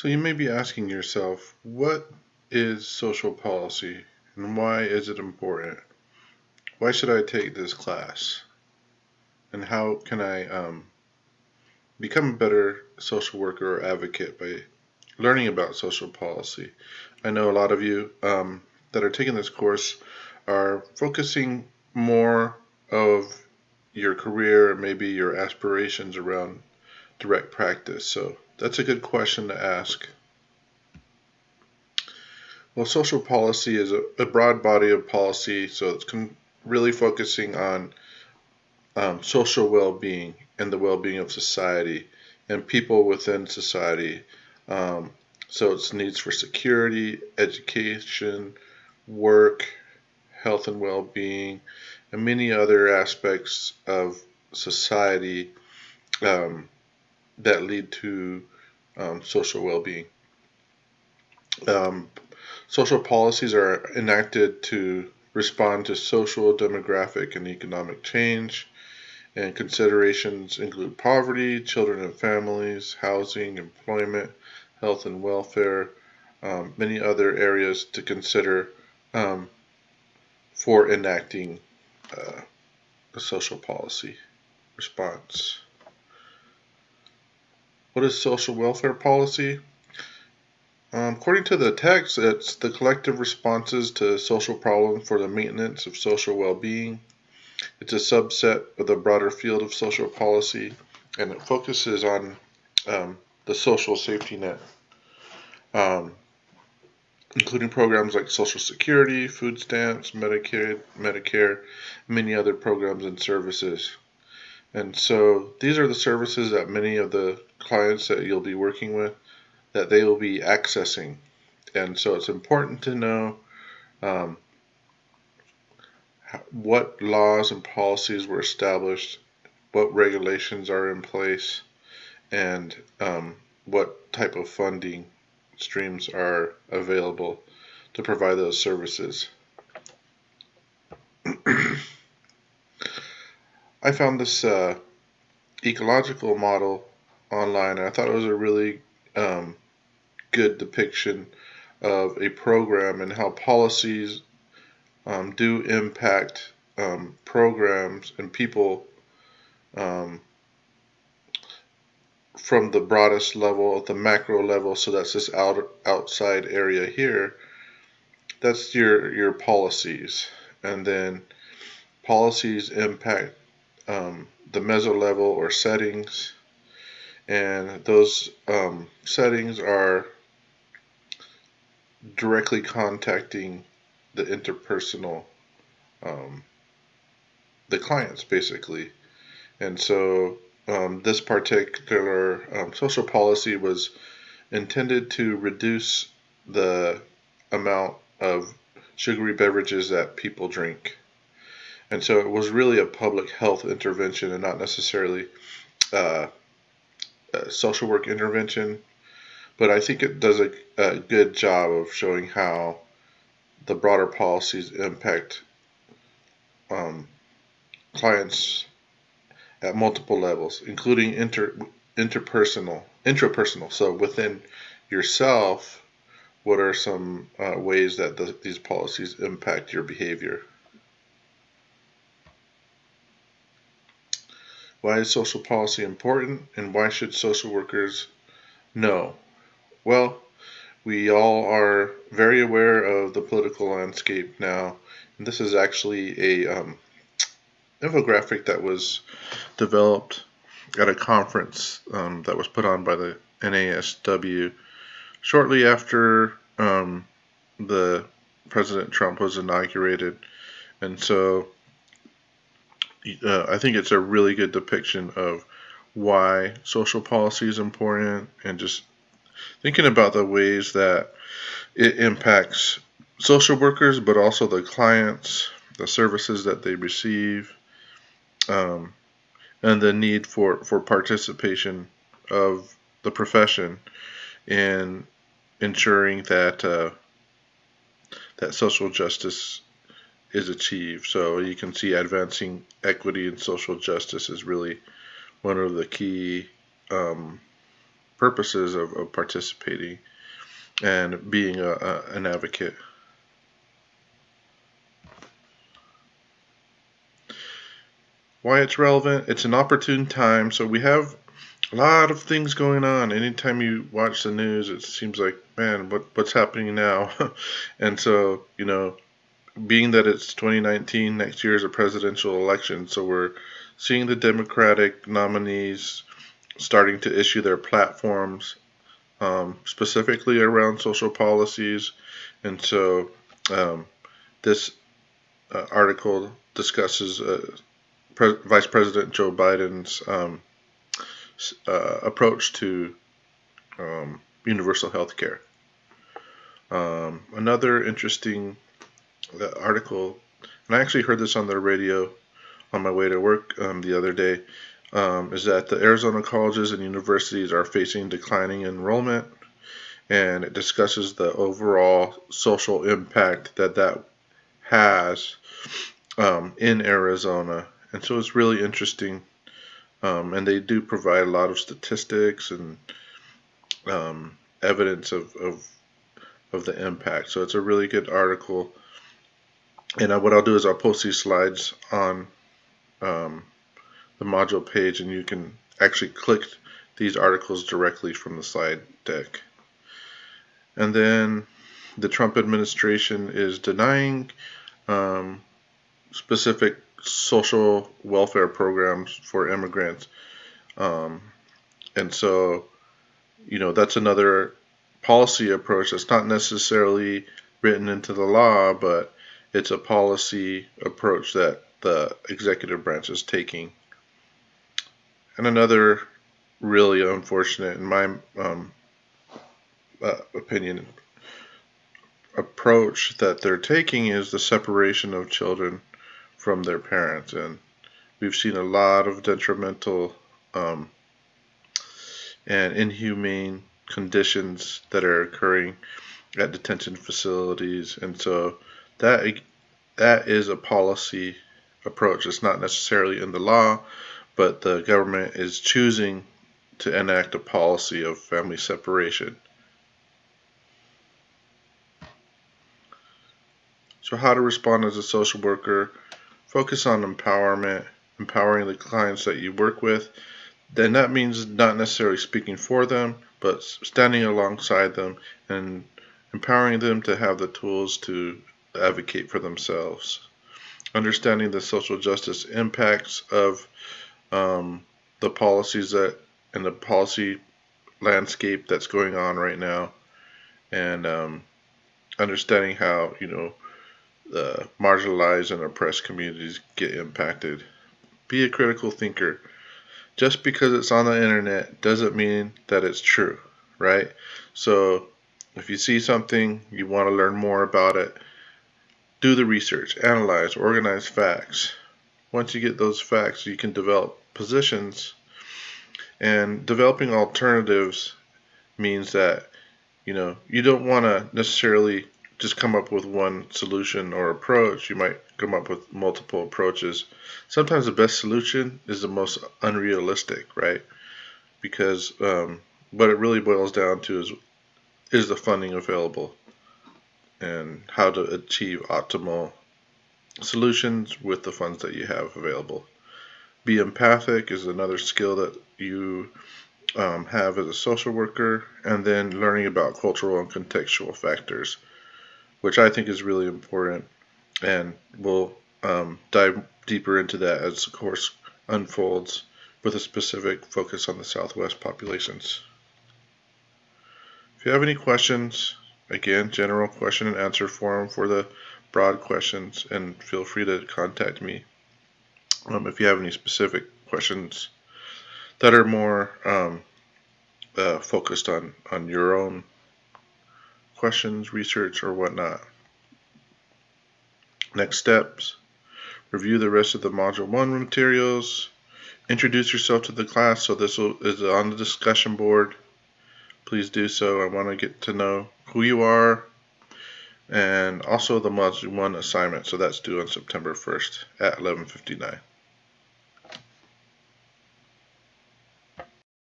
So you may be asking yourself, what is social policy and why is it important? Why should I take this class? And how can I become a better social worker or advocate by learning about social policy? I know a lot of you that are taking this course are focusing more of your career and maybe your aspirations around direct practice. So that's a good question to ask. Well, social policy is a broad body of policy, so it's really focusing on social well-being and the well-being of society and people within society. Um, so it's needs for security, education, work, health and well-being, and many other aspects of society um, that lead to social well-being. Um, Social policies are enacted to respond to social, demographic, and economic change, and considerations include poverty, children and families, housing, employment, health and welfare, many other areas to consider um, for enacting a social policy response. What is social welfare policy? According to the text, it's the collective responses to social problems for the maintenance of social well-being. It's a subset of the broader field of social policy, and it focuses on the social safety net, um, including programs like Social Security, food stamps, Medicare, many other programs and services. And so these are the services that many of the clients that you'll be working with that they will be accessing. And so it's important to know um, what laws and policies were established, what regulations are in place, and what type of funding streams are available to provide those services. I found this ecological model online, and I thought it was a really um, good depiction of a program and how policies do impact programs and people um, from the broadest level at the macro level. So that's this outside area here. That's your policies, and then policies impact the meso level or settings, and those settings are directly contacting the interpersonal, um, the clients basically. And so this particular social policy was intended to reduce the amount of sugary beverages that people drink. And so it was really a public health intervention and not necessarily uh, a social work intervention. But I think it does a good job of showing how the broader policies impact um, clients at multiple levels, including intrapersonal. So within yourself, what are some ways that these policies impact your behavior? Why is social policy important, and why should social workers know? Well, we all are very aware of the political landscape now, and this is actually a infographic that was developed at a conference that was put on by the NASW shortly after the President Trump was inaugurated. And so I think it's a really good depiction of why social policy is important and just thinking about the ways that it impacts social workers, but also the clients, the services that they receive, um, and the need for participation of the profession in ensuring that that social justice is achieved. So you can see advancing equity and social justice is really one of the key um, purposes of participating and being an advocate. Why it's relevant? It's an opportune time. So we have a lot of things going on. Anytime you watch the news, it seems like, man, what's happening now? And so, being that it's 2019, next year is a presidential election, so we're seeing the Democratic nominees starting to issue their platforms, specifically around social policies. And so this article discusses Vice President Joe Biden's approach to universal health care. Another interesting article, and I actually heard this on the radio on my way to work the other day, is that the Arizona colleges and universities are facing declining enrollment, and it discusses the overall social impact that has in Arizona. And so it's really interesting, and they do provide a lot of statistics and evidence of the impact. So it's a really good article. And what I'll do is I'll post these slides on the module page, and you can actually click these articles directly from the slide deck. And then the Trump administration is denying specific social welfare programs for immigrants. And so, that's another policy approach that's not necessarily written into the law, but it's a policy approach that the executive branch is taking. And another really unfortunate, in my opinion, approach that they're taking is the separation of children from their parents. And we've seen a lot of detrimental and inhumane conditions that are occurring at detention facilities. And so that is a policy approach. It's not necessarily in the law, but the government is choosing to enact a policy of family separation. So how to respond as a social worker: focus on empowerment, empowering the clients that you work with. Then that means not necessarily speaking for them, but standing alongside them and empowering them to have the tools to advocate for themselves. Understanding the social justice impacts of the policies and the policy landscape that's going on right now, and understanding how the marginalized and oppressed communities get impacted. Be a critical thinker. Just because it's on the internet doesn't mean that it's true, right? So if you see something, you want to learn more about it, do the research, analyze, organize facts. Once you get those facts, you can develop positions. And developing alternatives means that you don't want to necessarily just come up with one solution or approach. You might come up with multiple approaches. Sometimes the best solution is the most unrealistic, right? Because what it really boils down to is the funding available and how to achieve optimal solutions with the funds that you have available. Be empathic is another skill that you have as a social worker, and then learning about cultural and contextual factors, which I think is really important, and we'll dive deeper into that as the course unfolds with a specific focus on the Southwest populations. If you have any questions, again, general question and answer forum for the broad questions, and feel free to contact me if you have any specific questions that are more focused on your own questions, research, or whatnot. Next steps: review the rest of the Module 1 materials, introduce yourself to the class. So this is on the discussion board. Please do so. I want to get to know who you are, and also the Module 1 assignment. So that's due on September 1st at 11:59.